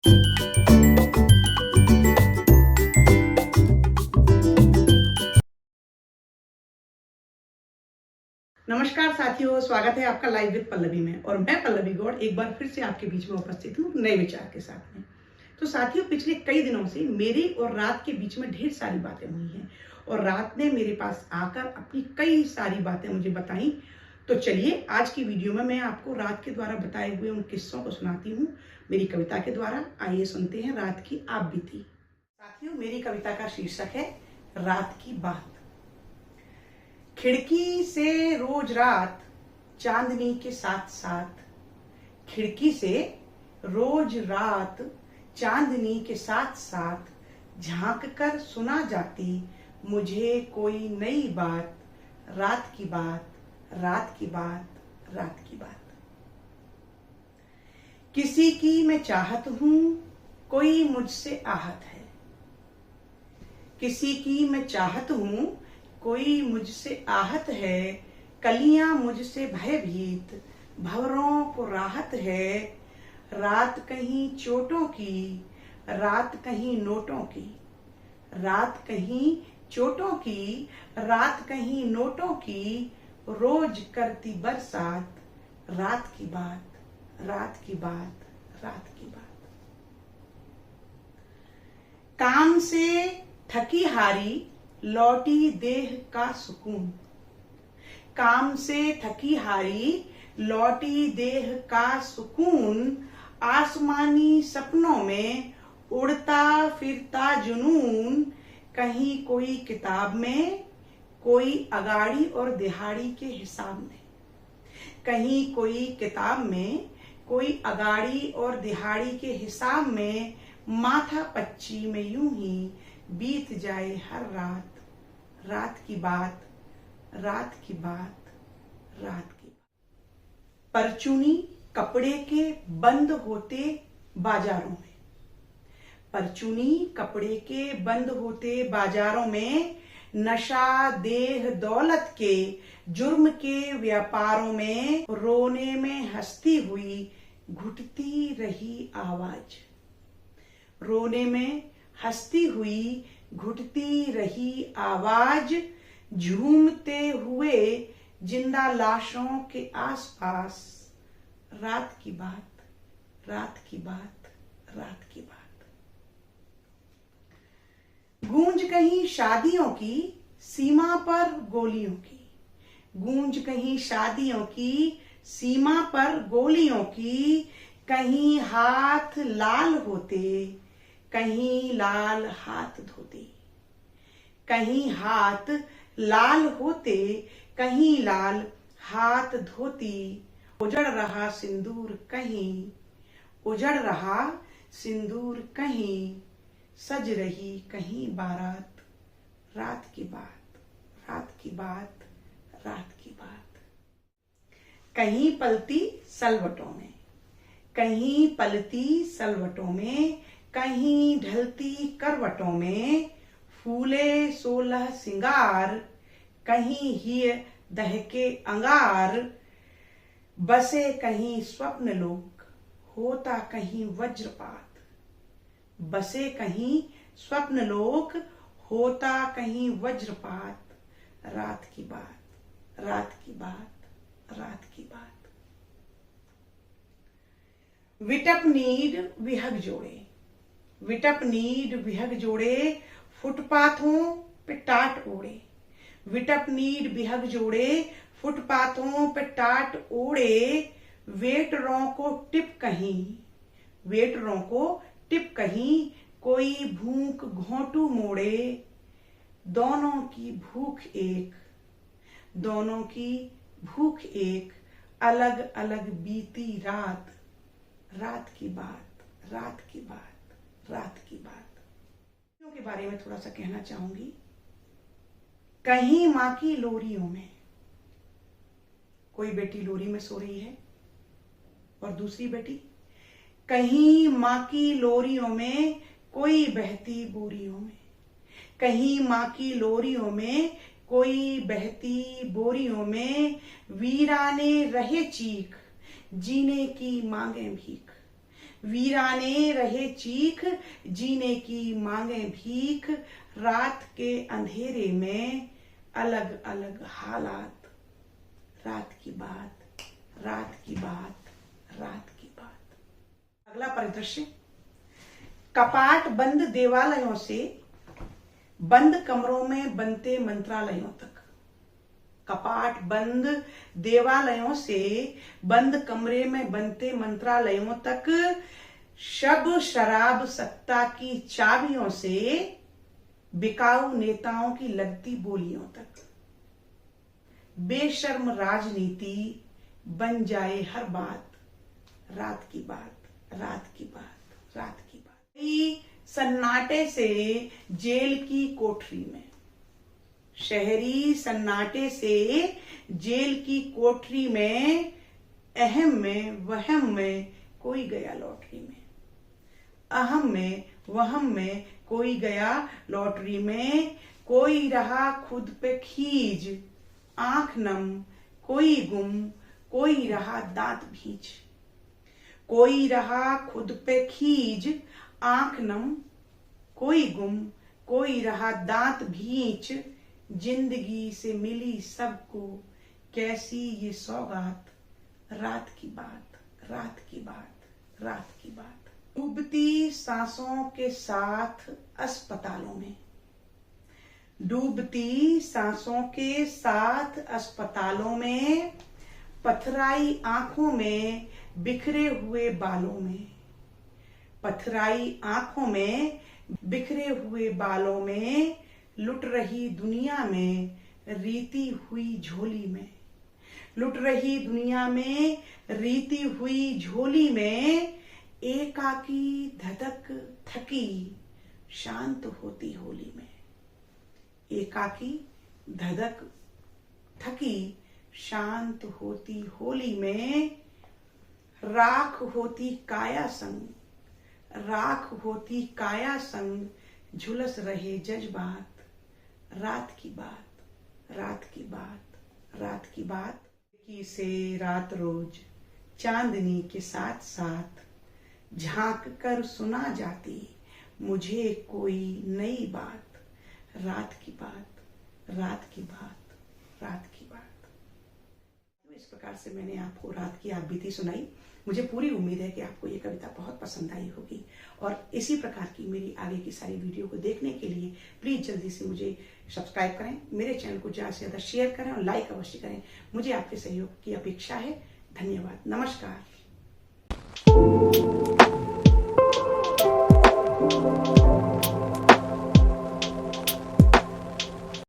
नमस्कार साथियों, स्वागत है आपका लाइव विद पल्लवी में। और मैं पल्लवी गौड़ एक बार फिर से आपके बीच में उपस्थित हूँ नए विचार के साथ में। तो साथियों, पिछले कई दिनों से मेरी और रात के बीच में ढेर सारी बातें हुई हैं और रात ने मेरे पास आकर अपनी कई सारी बातें मुझे बताई। तो चलिए, आज की वीडियो में मैं आपको रात के द्वारा बताए हुए उन किस्सों को सुनाती हूँ मेरी कविता के द्वारा। आइए सुनते हैं रात की आप बीती। साथियों, मेरी कविता का शीर्षक है रात की बात। खिड़की से रोज रात चांदनी के साथ साथ, खिड़की से रोज रात चांदनी के साथ साथ झांक कर सुना जाती मुझे कोई नई बात। रात की बात, रात की बात, रात की बात। किसी की मैं चाहत हूं, कोई मुझसे आहत है। किसी की मैं चाहत हूं, कोई मुझसे आहत है। कलियां मुझसे भयभीत, भंवरों को राहत है। रात कहीं चोटों की, रात कहीं नोटों की। रात कहीं चोटों की, रात कहीं नोटों की। रोज करती बरसात। रात की बात, रात की बात, रात की बात। काम से थकी हारी लौटी देह का सुकून। काम से थकी हारी लौटी देह का सुकून। आसमानी सपनों में उड़ता फिरता जुनून। कहीं कोई किताब में, कोई अगाड़ी और दिहाड़ी के हिसाब में। कहीं कोई किताब में, कोई अगाड़ी और दिहाड़ी के हिसाब में। माथा पच्ची में यूं ही बीत जाए हर रात। रात की बात, रात की बात, रात की बात। परचूनी कपड़े के बंद होते बाजारों में। परचूनी कपड़े के बंद होते बाजारों में। नशा देह दौलत के, जुर्म के व्यापारों में। रोने में हंसती हुई घुटती रही आवाज। रोने में हंसती हुई घुटती रही आवाज। झूमते हुए जिंदा लाशों के आसपास। रात की बात, रात की बात, रात की बात। गूंज कहीं शादियों की, सीमा पर गोलियों की। गूंज कहीं शादियों की, सीमा पर गोलियों की। कहीं हाथ लाल होते, कहीं लाल हाथ धोते। कहीं हाथ लाल होते, कहीं लाल हाथ धोती। उजड़ रहा सिंदूर कहीं, उजड़ रहा सिंदूर कहीं। सज रही कहीं बारात। रात की बात, रात की बात, रात की बात। कहीं पलती सलवटों में, कहीं पलती सलवटों में। कहीं ढलती करवटों में। फूले 16 सिंगार, कहीं ही दहके अंगार। बसे कहीं स्वप्न लोक, होता कहीं वज्रपात। बसे कहीं स्वप्न लोक, होता कहीं वज्रपात। रात की बात, रात की बात, रात की बात। विटप नीड विहग जोड़े, विटप नीड विहग जोड़े। फुटपाथों पे टाट ओढ़े। विटप नीड विहग जोड़े, फुटपाथों पे टाट ओढ़े। वेटरों को टिप कहीं, वेटरों को टिप कहीं। कोई भूख घोंटू मोड़े। दोनों की भूख एक, दोनों की भूख एक। अलग अलग बीती रात। रात की बात, रात की बात, रात की बात। के बारे में थोड़ा सा कहना चाहूंगी। कहीं माँ की लोरियों में, कोई बेटी लोरी में सो रही है और दूसरी बेटी। कहीं माँ की लोरियों में, कोई बहती बोरियों में। कहीं माँ की लोरियों में, कोई बहती बोरियों में। वीराने रहे चीख, जीने की मांगे भीख। वीराने रहे चीख, जीने की मांगे भीख, रात के अंधेरे में अलग अलग हालात, रात की बात, रात की बात, रात की बात। अगला परिदृश्य, कपाट बंद देवालयों से बंद कमरों में बनते मंत्रालयों तक। कपाट बंद देवालयों से बंद कमरे में बनते मंत्रालयों तक, शब शराब सत्ता की चाबियों से बिकाऊ नेताओं की लगती बोलियों तक। बेशर्म राजनीति बन जाए हर बात, रात की बात, रात की बात, रात की बात। सन्नाटे से जेल की कोठरी में, शहरी सन्नाटे से जेल की कोठरी में, अहम में वहम में कोई गया लॉटरी में, अहम में वहम में कोई गया लॉटरी में। कोई रहा खुद पे खीज, आंख नम कोई गुम, कोई रहा दांत भींच। कोई रहा खुद पे खीज, आंख नम कोई गुम, कोई रहा दांत भींच। जिंदगी से मिली सबको कैसी ये सौगात, रात की बात, रात की बात, रात की बात। डूबती सांसों के साथ अस्पतालों में, डूबती सांसों के साथ अस्पतालों में, पथराई आंखों में बिखरे हुए बालों में, पथराई आंखों में बिखरे हुए बालों में, लुट रही दुनिया में रीती हुई झोली में, लुट रही दुनिया में रीती हुई झोली में। एकाकी धधक थकी शांत होती होली में, एकाकी धधक थकी शांत होती होली में। राख होती काया संग, राख होती काया संग, झुलस रहे जज्बात, रात की बात, रात की बात, रात की बात। की से रात रोज चांदनी के साथ साथ झांक कर सुना जाती मुझे कोई नई बात, रात की बात, रात की बात, रात की बात। तो इस प्रकार से मैंने आपको रात की आप बीती सुनाई। मुझे पूरी उम्मीद है कि आपको ये कविता बहुत पसंद आई होगी, और इसी प्रकार की मेरी आगे की सारी वीडियो को देखने के लिए प्लीज जल्दी से मुझे सब्सक्राइब करें, मेरे चैनल को ज्यादा से ज्यादा शेयर करें और लाइक अवश्य करें। मुझे आपके सहयोग की अपेक्षा है। धन्यवाद, नमस्कार।